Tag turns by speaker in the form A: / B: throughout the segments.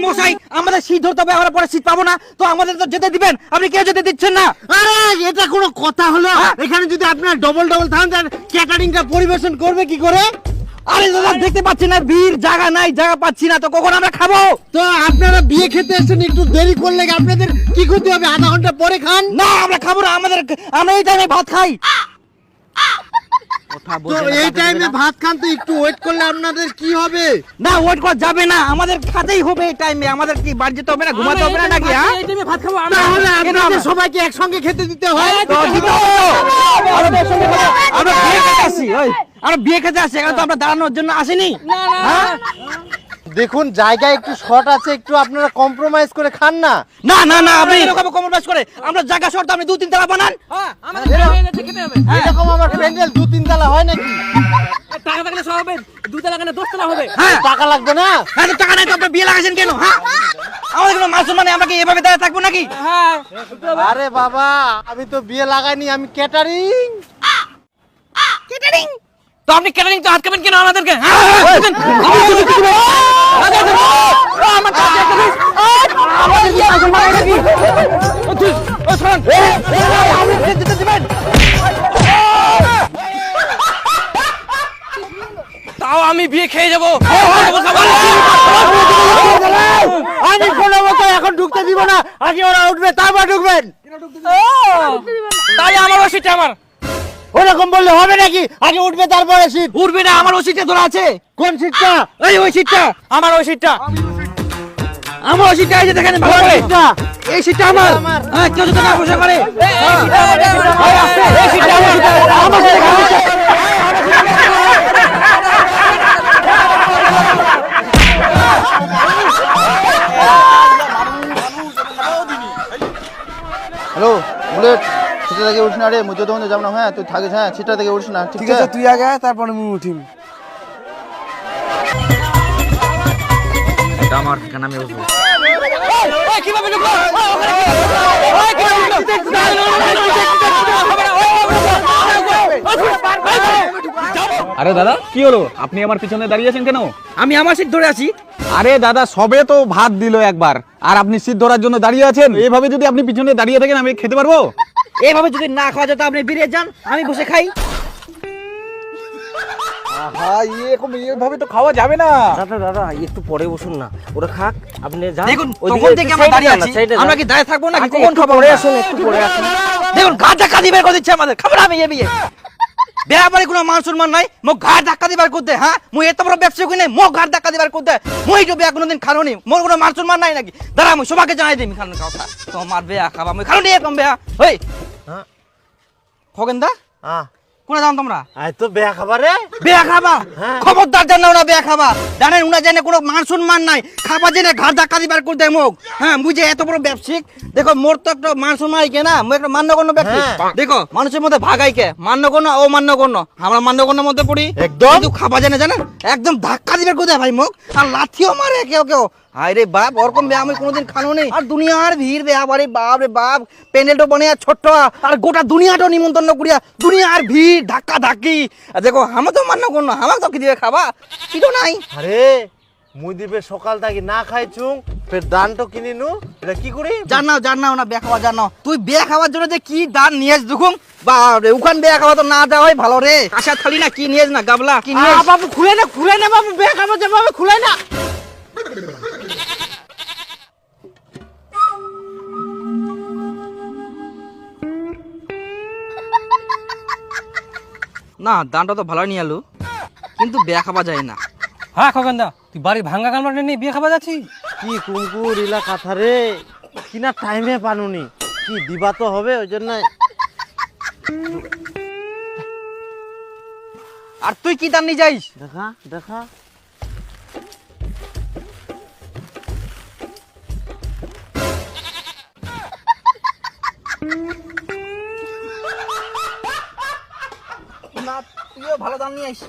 A: মশাই আমাদের শীত ধরতে হবে, আমরা পরে শীত পাবো না, তো আমাদের তো যেতে দিবেন, আপনি কেউ যেতে দিচ্ছেন না।
B: আরে এটা কোনো কথা হলো? এখানে যদি আপনার ডবল থাকেন তাহলে ক্যাটারিংটা পরিবেশন করবে কি করে?
A: আরে দাদা দেখতে পাচ্ছি না ভিড়, জায়গা নাই, জায়গা পাচ্ছি না, তো কখন আমরা খাবো?
B: তো আপনারা বিয়ে খেতে এসেছেন, একটু দেরি করলে আপনাদের কি ক্ষতি হবে? আধা ঘন্টা পরে খান
A: না আমরা খাবো না, আমরা এই টাইমে ভাত খাই।
B: তো এই টাইমে ভাত খান, তো একটু ওয়েট করলে আপনাদের কি হবে?
A: না ওয়েট করা যাবে না, আমাদের খেতেই হবে এই টাইমে। আমাদের কি বাড়ি যেতে হবে না, ঘুমাতে হবে না নাকি? হ্যাঁ
C: ভাত খাবো
B: তাহলে আপনাদের সবাইকে একসঙ্গে খেতে দিতে হয়।
A: আমরা বিয়ে খেতে আসছি, এখানে তো আমরা দাঁড়ানোর জন্য আসিনি। হ্যাঁ?
B: দেখুন জায়গা একটু শর্ট আছে, একটু আপনারা কম্প্রোমাইজ করে খান না।
A: না না না আপনি এরকম কম্প্রোমাইজ করে আমরা জায়গা শর্ত, আপনি 2-3 তলা বানান।
B: এরকম আমার প্যান্ডেল 2-3 তলা হয় নাকি?
C: টাকা থাকলে সব হবে, 2 তলা কেন 10 তলা হবে?
A: হ্যাঁ
B: টাকা লাগবে না?
A: হ্যাঁ তো টাকা নাই তো আপনি বিয়ে লাগাইছেন কেন? হ্যাঁ আমাদের কোনো মাসুল মানে আমরা কি এভাবে দাঁড়িয়ে থাকবো নাকি?
C: হ্যাঁ
B: আরে বাবা, আমি তো বিয়ে লাগাইনি, আমি ক্যাটারিং।
A: ক্যাটারিং
C: তো আপনি ক্যাটারিং তো আটকাবেন কেন আমাদেরকে? তাও আমি বিয়ে খেয়ে যাবো।
B: আমি কোনো মতো এখন ঢুকতে দিব না, আগে ওরা উঠবে তারপর ঢুকবেন।
C: তাহলে আমার ওষুধটা আমার
B: ওরকম বললে হবে নাকি? আগে উঠবে তারপরে সিট।
A: উঠবে না, আমার ওই সিটে ধরা আছে।
B: কোন সিটটা?
A: ওই সিটটা
C: আমার ওই সিটটা
A: আমার, ওই সিটটা এই যে দেখেন ভালো করে, এই সিটটা আমার। হ্যাঁ কেউ যদি না বসে করে এই সিটটা আমার।
D: হ্যালো বুলেট, সিটটা থেকে উঠিস না রে, মুঝে তো যাব না। হ্যাঁ তুই থাকিস, হ্যাঁ সিটটা থেকে উঠিস না, ঠিক আছে?
B: তুই আগে আয়, তারপরে আমি উঠিম।
A: এটা আমার ঠিকানা, আমি বলবো।
C: কিভাবে ঢুকলো?
E: আরে দাদা কি হলো, আপনি আমার পিছনে দাঁড়িয়ে আছেন কেন?
A: আমি আমার সিট ধরে আছি।
E: আরে দাদা সবে তো ভাত দিল একবার, আর আপনি সিট ধরার জন্য দাঁড়িয়ে আছেন? এইভাবে যদি আপনি পিছনে দাঁড়িয়ে থাকেন আমি খেতে পারবো?
A: এইভাবে যদি না খাওয়া যেত আপনি বেরিয়ে যান, আমি বসে খাই।
E: হ্যাঁ এরকম এইভাবে তো খাওয়া যাবে না।
C: দাদা একটু পরে বসুন না, ওরা খাক, আপনি যান।
A: দেখুন তখন থেকে আমরা দাঁড়িয়ে আছি, আমরা কি দাঁড়িয়ে থাকবো নাকি? কখন খাবো?
C: পরে আসুন, একটু পরে আসুন।
A: দেখুন ঘাট ধাক্কা দিবার করে দিচ্ছে আমাদের, খাবার আমি এ বিয়ে বেয়া বাড়ি কোনো মান সম্মান নাই, মোক ঘাট ধাক্কা দিবার করতে। হ্যাঁ মুই এত বড় ব্যবসায়ী নেই, মোক ঘাট ধাক্কা দিবার করতে। মুই তো বেয়া কোনোদিন খানো নি, মোর কোনো মান সম্মান নাই নাকি? দাঁড়া মুই সবাইকে জানাই দিই খানোর কথা, তোমার বেয়া খাবা মুই খানো নি এরকম বেয়া। ওই খগেন দা কোনে যান তোমরা?
B: আয় তো বেয়া খাবারে
A: বেয়া খাবা, খবরদার জানো না বেয়া খাবা। জানেন উনা জানে কোনো মান সম্মান নাই, খাবা জেনে ঘাট ধাক্কা দিবার করতে মোক। হ্যাঁ মুই যে এত বড় ব্যবসায়িক, দেখো মোর তো একটা মান সম্মান কে না, মুই একটা মান্যগণ্য ব্যক্তি। দেখো মানুষের মধ্যে ভাগাই কে, মান্যগণ্য ও মান্যগণ্য, আমরা মান্যগণ্যের মধ্যে পড়ি
B: একদম।
A: কিন্তু খাবা জানে জানেন একদম ধাক্কা দিবার করতে ভাই মোক, আর লাথিও মারে কেউ কেউ। হায় রে বাপ, ওরকম বেয়া আমি কোনোদিন খানো নেই। আর দুনিয়ার ভিড় বেয়া বারে বাপ রে বাপ, প্যান্ডেলটা বনে আর ছোট্ট, আর গোটা দুনিয়াটা নিমন্ত্রণ করিয়া দুনিয়ার ভিড় ধাক্কা ধাক্কি। আর দেখো আমার তো মান্য করলো, আমার তো কি দিবে খাবা, কিছু নাই।
B: আরে মুই দিবে সকাল থাকি না খাইছুং, ফের দানটো কিনি নু, এটা কি করি?
A: জান না বেয়া খাওয়া জান, তুই বেয়া খাওয়ার জন্য যে কি দান নিয়েছ দেখুন, বা রে উখান বেয়া খাওয়া তো না যাওয়াই ভালো রে। আশা থালি না কি নিয়েছ না, গাবলা কি নিয়েছ?
B: বাবু খুলে না বাবু, বেয়া খাবার যে বাবু খুলে না।
A: না দানটা তো ভালো নিয়ে আলু, কিন্তু বেয়া খাওয়া যায় না।
C: হ্যাঁ খগেনদা, তুই বাড়ির ভাঙ্গা কালমাটা নিয়ে বিয়ে খাবা যাচ্ছি?
B: কি কুঙ্কুর ইলা কথা রে, কিনা টাইমে পানুনি, কি দিবা তো হবে ওই জন্য।
A: আর তুই কি দান নিয়ে যাইস?
B: দেখা
A: না তুইও ভালো দান নিয়ে আইস,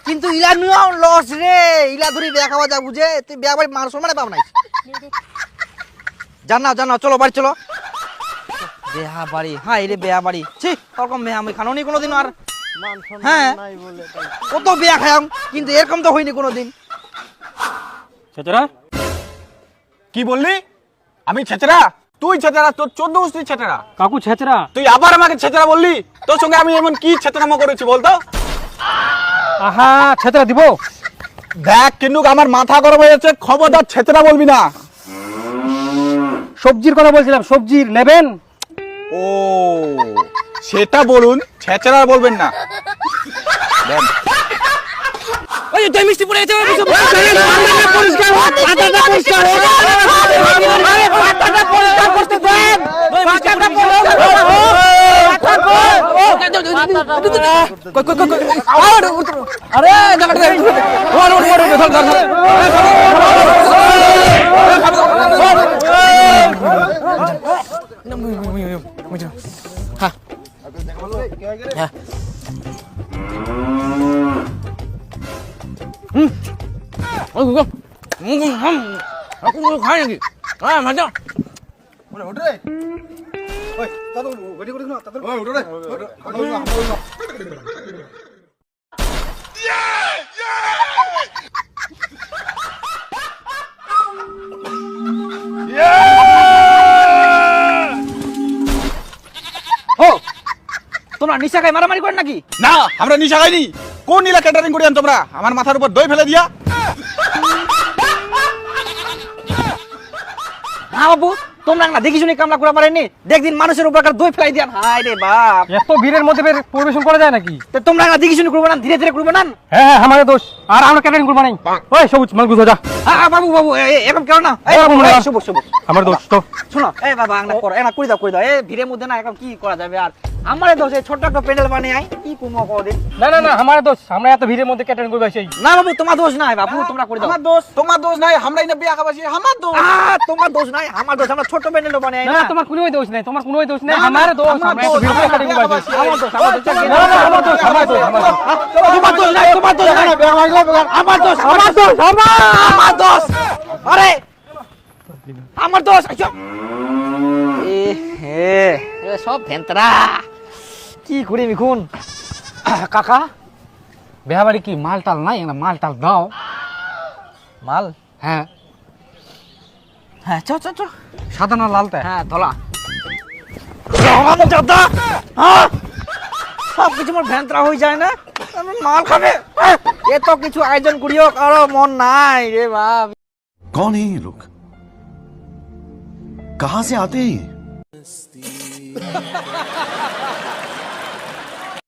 A: কিন্তু ইলা নিও লস রে। ইলা ধরি বেয়া খাওয়া যা বুঝে, তুই বেয়া বাড়ি মান সম্মানে পাব নাই। জানা চলো বাড়ি চলো। বেহা বাড়ি, হ্যাঁ রে বেয়া বাড়ি, ছি ওরকম বেহা আমি খানো নি কোনোদিন। আর
B: মান সম্মান
A: হ্যাঁ
B: নাই বলে তাই।
A: কত বেয়া খায়াম, কিন্তু এরকম তো হয়নি কোনোদিন।
C: সেতরা
E: কি বললি? আমি ছেচরা? তুই ছেচরা, তোর 14 গোষ্ঠী ছেচরা।
C: কাকু ছেচরা?
E: তুই আবার আমাকে ছেচরা বললি? তোর সঙ্গে আমি এমন কি ছেচরামো করেছি বলতো?
C: আহা, ছেচরা দিব?
E: দেখ কিন্তু আমার মাথা গরম হয়ে যাচ্ছে, খবরদার ছেচরা বলবি না।
C: সবজির কথা বলছিলাম, সবজির নেবেন?
E: ও সেটা বলুন, ছেচরা বলবেন না। দেন।
C: ওই তুই মিষ্টি পড়ে গেছে, খাই নাকি? হ্যাঁ ভাজা। ও তোমরা নিশা খাই মারামারি করেন নাকি?
E: না, আমরা নিশা খাইনি। কোন নীলা ক্যাটারিং করিয়ান তোমরা? আমার মাথার উপর দই ফেলে দিয়া।
A: না বাবু, তোমরা না দেখি শুনি কামলা করা পারেনি, দেখদিন মানুষের উপর দই ফেলাই দিয়ান। হায় রে বাপ,
C: এত ভিড়ের মধ্যে পরিবেশন করা যায় নাকি?
A: তো তোমরা না দেখি শুনি করবে না, ধীরে ধীরে করবে না।
C: হ্যাঁ আমাদের দোষ, আর আমরা ক্যাটারিং করবো নাই। ওই সবুজ মাল গুছো যা।
A: বাবু বাবু এরকম কেন না?
C: এই বাবু, না।
A: সবুজ সবুজ
C: আমার দোষ তো।
A: শোনো, এই বাবা না করো, না করে দাও করে দাও। এই ভিড়ের মধ্যে না এখন কি করা যাবে? আর আমারে দোষ, এই ছোট্ট একটা প্যান্ডেল বানিয়ে আই কি কুমো করে।
C: না না না, আমার দোষ, আমরা এত ভিড়ের মধ্যে ক্যাটারিং করবো সেই।
A: না বাবু, তোমার দোষ নাই বাবু, তোমরা করে দাও।
E: আমার দোষ, তোমার দোষ নাই, আমরাই না বিয়া খাবাসি, আমার দোষ।
A: তোমার দোষ নাই, আমার দোষ। আমরা ছোট প্যান্ডেল বানিয়ে আই
C: না
A: না।
C: তোমার কোনো দোষ নাই, তোমার কোনো দোষ নাই,
E: না,
C: আমার দোষ।
E: আমার
C: আমরা এত
E: দোষ,
C: ভিড়ে
E: আমরা
C: ক্যাটারিং
E: বিয়া
C: করবো।
E: খাবাসি।
A: আমার দোষ, আমার দোষ।
C: না না, আমার দোষ, আমার দোষ, আমার দোষ।
A: তোমার দোষ নাই, তোমার দোষ নাই। আমার দোষ, আমার দোষ, আমার দোষ। আরে আমার দোষ। সব ভেন্তরা কি করি মিখুন।
C: কাকা বিয়া বাড়ি কি মাল টাল নাই? না মাল টাল দাও।
A: মাল?
C: হ্যাঁ
A: হ্যাঁ, চ চ চ।
C: সাদা না লালটা?
A: হ্যাঁ, ধলা। সব কিছু আমার ভ্যান্তরা হয়ে যায় না, আমি মাল খাবে। এত কিছু আয়োজন করিও, কারো মন নাই রে বাপ।
F: कौन है ये लोग? कहां से आते हैं ये?